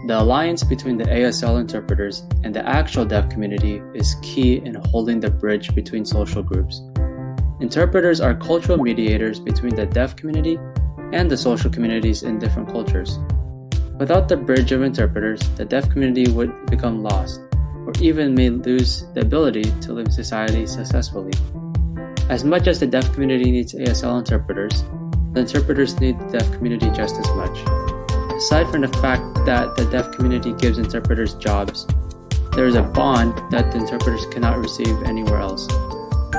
The alliance between the ASL interpreters and the actual deaf community is key in holding the bridge between social groups. Interpreters are cultural mediators between the deaf community and the social communities in different cultures. Without the bridge of interpreters, the deaf community would become lost, or even may lose the ability to live in society successfully. As much as the deaf community needs ASL interpreters, the interpreters need the deaf community just as much. Aside from the fact that the deaf community gives interpreters jobs, there is a bond that the interpreters cannot receive anywhere else.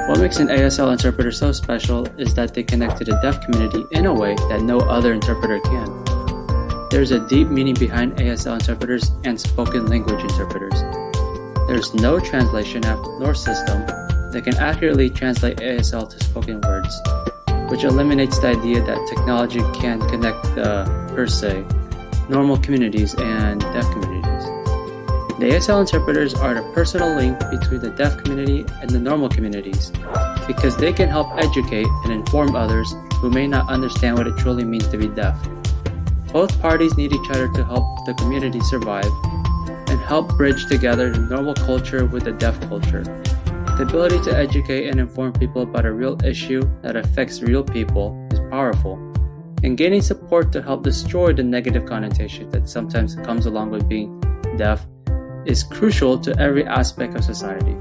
What makes an ASL interpreter so special is that they connect to the deaf community in a way that no other interpreter can. There is a deep meaning behind ASL interpreters and spoken language interpreters. There is no translation app nor system that can accurately translate ASL to spoken words, which eliminates the idea that technology can connect the, per se, normal communities and deaf communities. The ASL interpreters are the personal link between the deaf community and the normal communities because they can help educate and inform others who may not understand what it truly means to be deaf. Both parties need each other to help the community survive and help bridge together the normal culture with the deaf culture. The ability to educate and inform people about a real issue that affects real people is powerful, and gaining support to help destroy the negative connotation that sometimes comes along with being deaf is crucial to every aspect of society.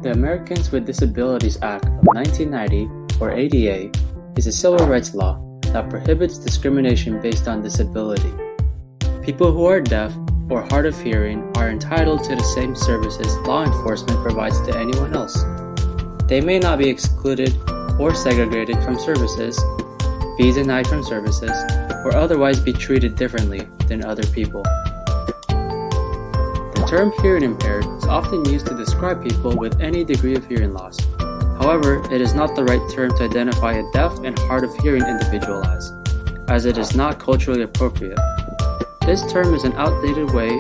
The Americans with Disabilities Act of 1990, or ADA, is a civil rights law that prohibits discrimination based on disability. People who are deaf or hard of hearing are entitled to the same services law enforcement provides to anyone else. They may not be excluded or segregated from services, be denied from services, or otherwise be treated differently than other people. The term hearing impaired is often used to describe people with any degree of hearing loss. However, it is not the right term to identify a deaf and hard of hearing individual as it is not culturally appropriate. This term is an outdated way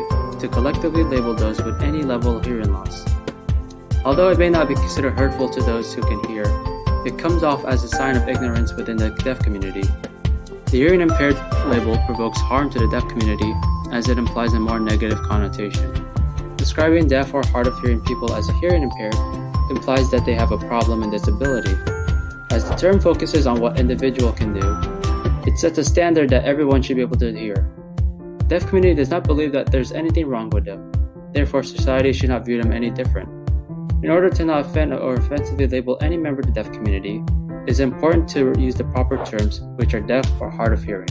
to collectively label those with any level of hearing loss. Although it may not be considered hurtful to those who can hear, it comes off as a sign of ignorance within the deaf community. The hearing impaired label provokes harm to the deaf community as it implies a more negative connotation. Describing deaf or hard of hearing people as hearing impaired implies that they have a problem and disability. As the term focuses on what individual can do, it sets a standard that everyone should be able to hear. The deaf community does not believe that there's anything wrong with them. Therefore, society should not view them any different. In order to not offend or offensively label any member of the deaf community, it is important to use the proper terms, which are deaf or hard of hearing.